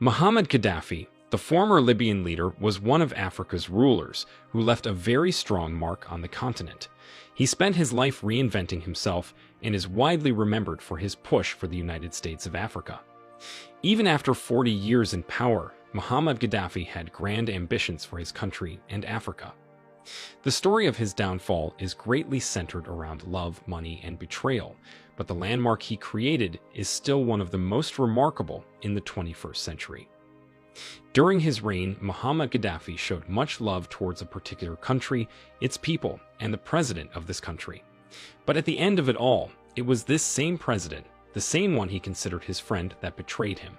Muammar Gaddafi, the former Libyan leader, was one of Africa's rulers who left a very strong mark on the continent. He spent his life reinventing himself and is widely remembered for his push for the United States of Africa. Even after 40 years in power, Muammar Gaddafi had grand ambitions for his country and Africa. The story of his downfall is greatly centered around love, money, and betrayal, but the landmark he created is still one of the most remarkable in the 21st century. During his reign, Muammar Gaddafi showed much love towards a particular country, its people, and the president of this country. But at the end of it all, it was this same president, the same one he considered his friend, that betrayed him.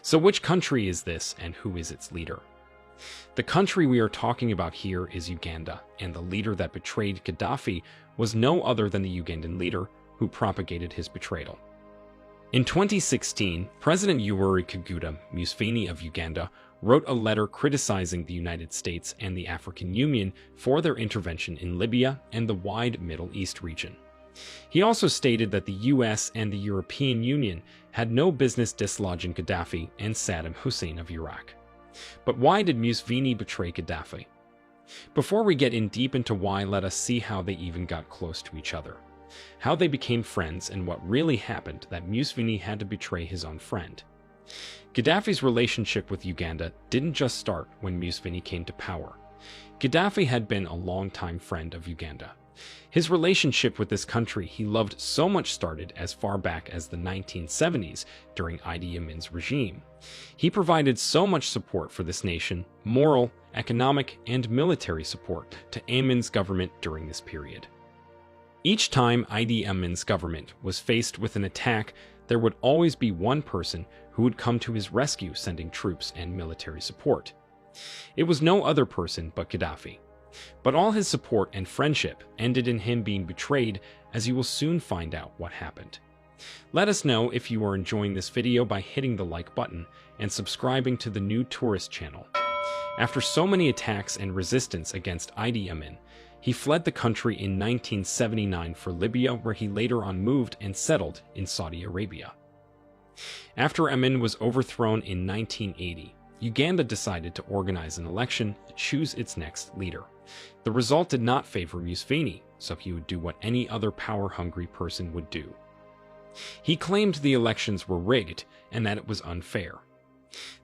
So which country is this, and who is its leader? The country we are talking about here is Uganda, and the leader that betrayed Gaddafi was no other than the Ugandan leader who propagated his betrayal. In 2016, President Yoweri Museveni of Uganda wrote a letter criticizing the United States and the African Union for their intervention in Libya and the wide Middle East region. He also stated that the US and the European Union had no business dislodging Gaddafi and Saddam Hussein of Iraq. But why did Museveni betray Gaddafi? Before we get in deep into why, let us see how they even got close to each other, how they became friends, and what really happened that Museveni had to betray his own friend. Gaddafi's relationship with Uganda didn't just start when Museveni came to power. Gaddafi had been a longtime friend of Uganda. His relationship with this country he loved so much started as far back as the 1970s during Idi Amin's regime. He provided so much support for this nation, moral, economic, and military support to Amin's government during this period. Each time Idi Amin's government was faced with an attack, there would always be one person who would come to his rescue, sending troops and military support. It was no other person but Gaddafi. But all his support and friendship ended in him being betrayed, as you will soon find out what happened. Let us know if you are enjoying this video by hitting the like button and subscribing to the new tourist channel. After so many attacks and resistance against Idi Amin, he fled the country in 1979 for Libya, where he later on moved and settled in Saudi Arabia. After Amin was overthrown in 1980, Uganda decided to organize an election to choose its next leader. The result did not favor Museveni, so he would do what any other power-hungry person would do. He claimed the elections were rigged and that it was unfair.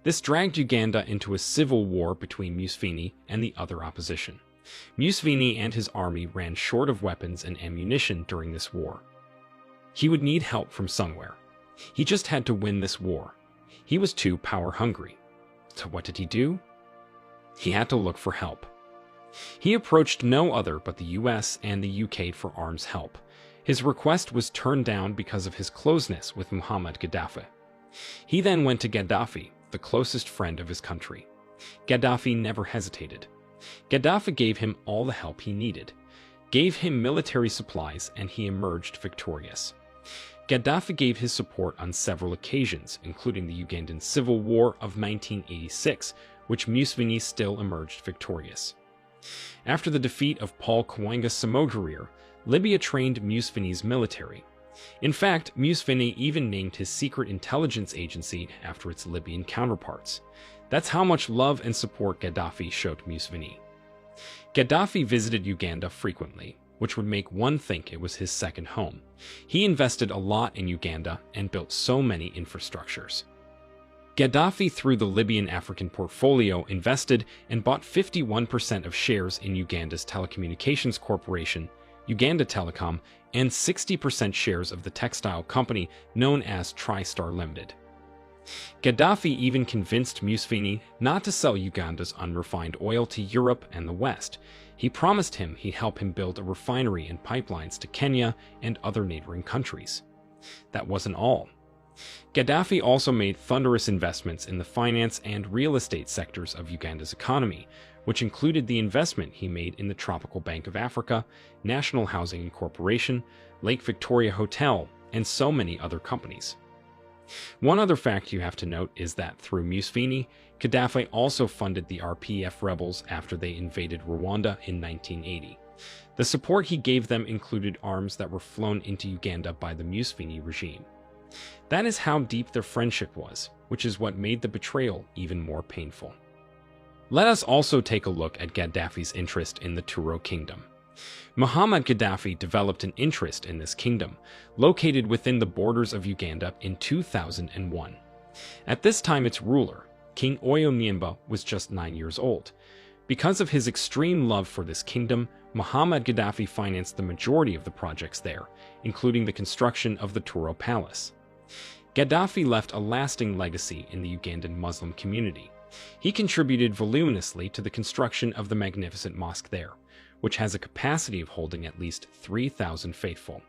This dragged Uganda into a civil war between Museveni and the other opposition. Museveni and his army ran short of weapons and ammunition during this war. He would need help from somewhere. He just had to win this war. He was too power-hungry. So what did he do? He had to look for help. He approached no other but the US and the UK for arms help. His request was turned down because of his closeness with Muammar Gaddafi. He then went to Gaddafi, the closest friend of his country. Gaddafi never hesitated. Gaddafi gave him all the help he needed, gave him military supplies, and he emerged victorious. Gaddafi gave his support on several occasions, including the Ugandan Civil War of 1986, which Museveni still emerged victorious. After the defeat of Paul Kawanga Samogarier, Libya trained Museveni's military. In fact, Museveni even named his secret intelligence agency after its Libyan counterparts. That's how much love and support Gaddafi showed Museveni. Gaddafi visited Uganda frequently, which would make one think it was his second home. He invested a lot in Uganda and built so many infrastructures. Gaddafi, through the Libyan African portfolio, invested and bought 51% of shares in Uganda's telecommunications corporation, Uganda Telecom, and 60% shares of the textile company known as TriStar Limited. Gaddafi even convinced Museveni not to sell Uganda's unrefined oil to Europe and the West. He promised him he'd help him build a refinery and pipelines to Kenya and other neighboring countries. That wasn't all. Gaddafi also made thunderous investments in the finance and real estate sectors of Uganda's economy, which included the investment he made in the Tropical Bank of Africa, National Housing Corporation, Lake Victoria Hotel, and so many other companies. One other fact you have to note is that through Museveni, Gaddafi also funded the RPF rebels after they invaded Rwanda in 1980. The support he gave them included arms that were flown into Uganda by the Museveni regime. That is how deep their friendship was, which is what made the betrayal even more painful. Let us also take a look at Gaddafi's interest in the Turo kingdom. Muhammad Gaddafi developed an interest in this kingdom, located within the borders of Uganda in 2001. At this time, its ruler, King Oyo Nyimba, was just 9 years old. Because of his extreme love for this kingdom, Muhammad Gaddafi financed the majority of the projects there, including the construction of the Turo Palace. Gaddafi left a lasting legacy in the Ugandan Muslim community. He contributed voluminously to the construction of the magnificent mosque there, which has a capacity of holding at least 3,000 faithful.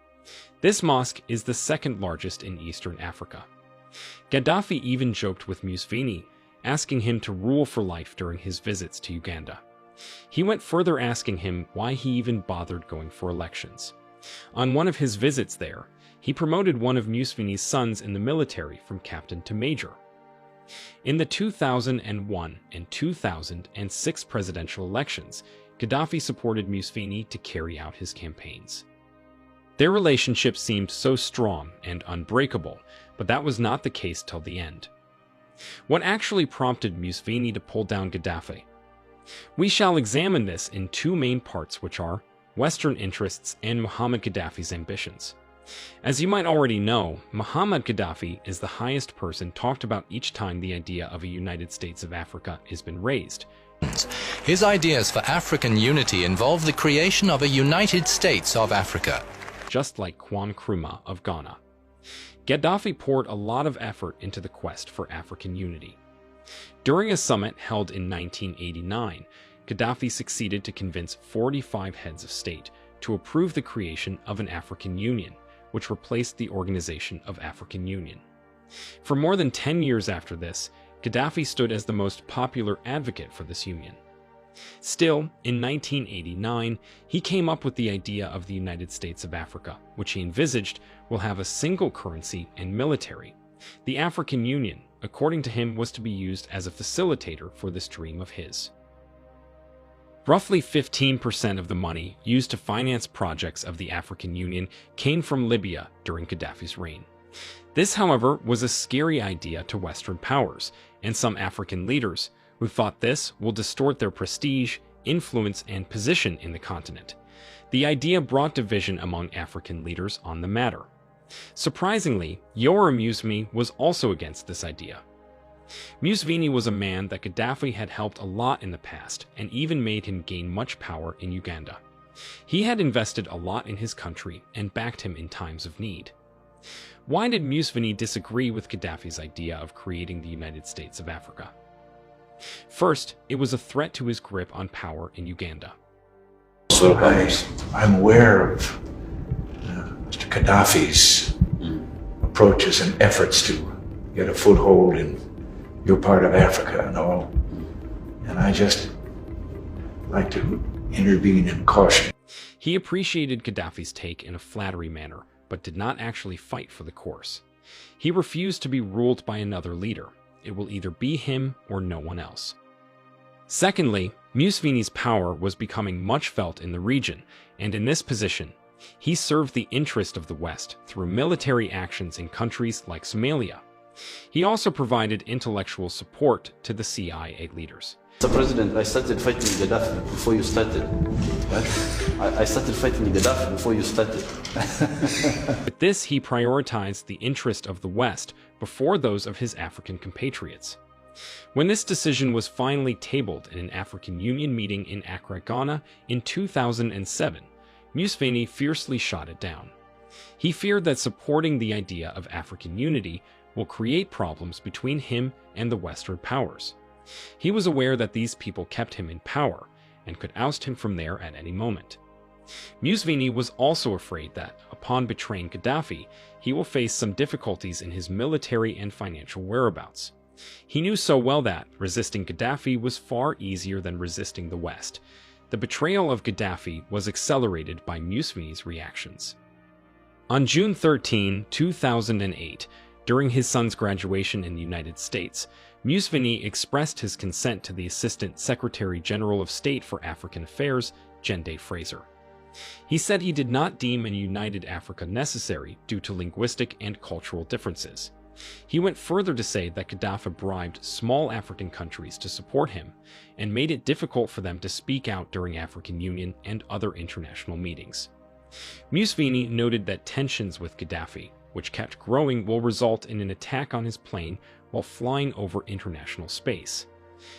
This mosque is the second largest in Eastern Africa. Gaddafi even joked with Museviene, asking him to rule for life during his visits to Uganda. He went further, asking him why he even bothered going for elections. On one of his visits there, he promoted one of Museviene's sons in the military from captain to major. In the 2001 and 2006 presidential elections, Gaddafi supported Museviene to carry out his campaigns. Their relationship seemed so strong and unbreakable, but that was not the case till the end. What actually prompted Museviene to pull down Gaddafi? We shall examine this in two main parts, which are Western interests and Muhammad Gaddafi's ambitions. As you might already know, Muhammad Gaddafi is the highest person talked about each time the idea of a United States of Africa has been raised. His ideas for African unity involve the creation of a United States of Africa. Just like Kwame Nkrumah of Ghana. Gaddafi poured a lot of effort into the quest for African unity. During a summit held in 1989, Gaddafi succeeded to convince 45 heads of state to approve the creation of an African Union, which replaced the Organization of African Union. For more than 10 years after this, Gaddafi stood as the most popular advocate for this union. Still, in 1989, he came up with the idea of the United States of Africa, which he envisaged will have a single currency and military. The African Union, according to him, was to be used as a facilitator for this dream of his. Roughly 15% of the money used to finance projects of the African Union came from Libya during Gaddafi's reign. This, however, was a scary idea to Western powers and some African leaders who thought this will distort their prestige, influence, and position in the continent. The idea brought division among African leaders on the matter. Surprisingly, Yoweri Museveni was also against this idea. Museveni was a man that Gaddafi had helped a lot in the past and even made him gain much power in Uganda. He had invested a lot in his country and backed him in times of need. Why did Museveni disagree with Gaddafi's idea of creating the United States of Africa? First, it was a threat to his grip on power in Uganda. So I'm aware of Mr. Gaddafi's approaches and efforts to get a foothold in your part of Africa and all. And I just like to intervene and caution. He appreciated Gaddafi's take in a flattery manner, but did not actually fight for the course. He refused to be ruled by another leader. It will either be him or no one else. Secondly, Musevene's power was becoming much felt in the region, and in this position, he served the interest of the West through military actions in countries like Somalia. He also provided intellectual support to the CIA leaders. Mr. President, I started fighting Gaddafi before you started. What? I started fighting Gaddafi before you started. With this, he prioritized the interest of the West before those of his African compatriots. When this decision was finally tabled in an African Union meeting in Accra, Ghana in 2007, Museveni fiercely shot it down. He feared that supporting the idea of African unity will create problems between him and the Western powers. He was aware that these people kept him in power and could oust him from there at any moment. Museveni was also afraid that, upon betraying Gaddafi, he will face some difficulties in his military and financial whereabouts. He knew so well that resisting Gaddafi was far easier than resisting the West. The betrayal of Gaddafi was accelerated by Museveni's reactions. On June 13, 2008, during his son's graduation in the United States, Museveni expressed his consent to the Assistant Secretary General of State for African Affairs, Jende Fraser. He said he did not deem a united Africa necessary due to linguistic and cultural differences. He went further to say that Gaddafi bribed small African countries to support him and made it difficult for them to speak out during African Union and other international meetings. Museviene noted that tensions with Gaddafi, which kept growing, will result in an attack on his plane while flying over international space.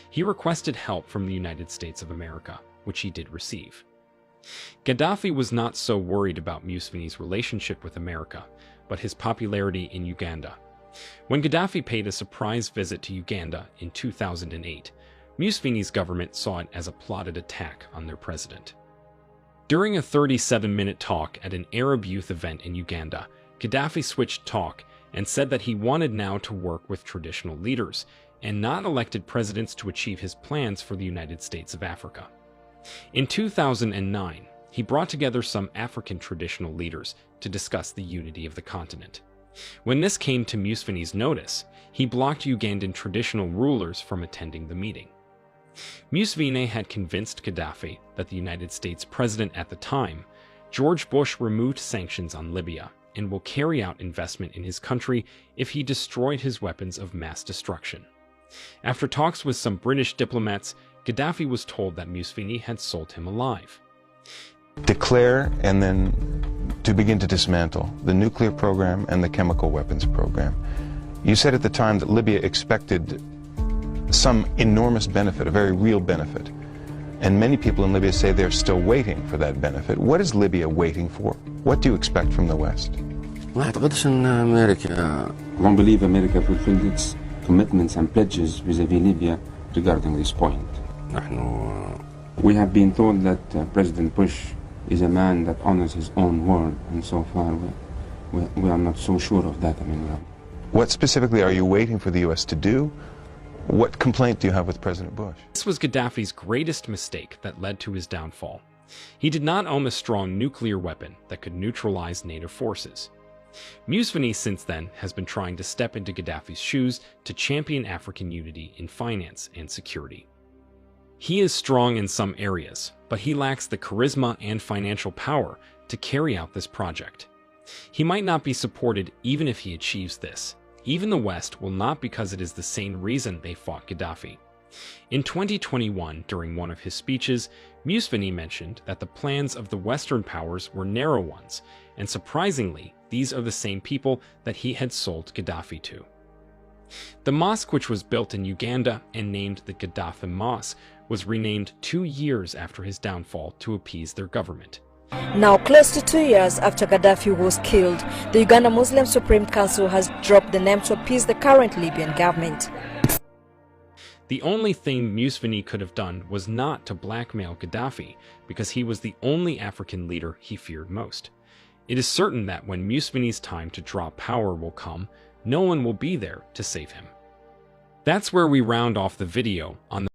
He requested help from the United States of America, which he did receive. Gaddafi was not so worried about Museviene's relationship with America, but his popularity in Uganda. When Gaddafi paid a surprise visit to Uganda in 2008, Museviene's government saw it as a plotted attack on their president. During a 37-minute talk at an Arab youth event in Uganda, Gaddafi switched talk and said that he wanted now to work with traditional leaders and not elected presidents to achieve his plans for the United States of Africa. In 2009, he brought together some African traditional leaders to discuss the unity of the continent. When this came to Museviene's notice, he blocked Ugandan traditional rulers from attending the meeting. Museviene had convinced Gaddafi that the United States president at the time, George Bush, removed sanctions on Libya and will carry out investment in his country if he destroyed his weapons of mass destruction. After talks with some British diplomats, Gaddafi was told that Museviene had sold him alive. Declare and then to begin to dismantle the nuclear program and the chemical weapons program. You said at the time that Libya expected some enormous benefit, a very real benefit. And many people in Libya say they're still waiting for that benefit. What is Libya waiting for? What do you expect from the West? I don't believe America fulfilled its commitments and pledges vis-à-vis Libya regarding this point. We have been told that President Bush is a man that honors his own word, and so far we are not so sure of that. What specifically are you waiting for the U.S. to do? What complaint do you have with President Bush? This was Gaddafi's greatest mistake that led to his downfall. He did not own a strong nuclear weapon that could neutralize NATO forces. Museviene since then has been trying to step into Gaddafi's shoes to champion African unity in finance and security. He is strong in some areas, but he lacks the charisma and financial power to carry out this project. He might not be supported even if he achieves this. Even the West will not, because it is the same reason they fought Gaddafi. In 2021, during one of his speeches, Museviene mentioned that the plans of the Western powers were narrow ones, and surprisingly, these are the same people that he had sold Gaddafi to. The mosque, which was built in Uganda and named the Gaddafi Mosque, was renamed 2 years after his downfall to appease their government. Now, close to 2 years after Gaddafi was killed, the Uganda Muslim Supreme Council has dropped the name to appease the current Libyan government. The only thing Museviene could have done was not to blackmail Gaddafi, because he was the only African leader he feared most. It is certain that when Museviene's time to draw power will come, no one will be there to save him. That's where we round off the video on the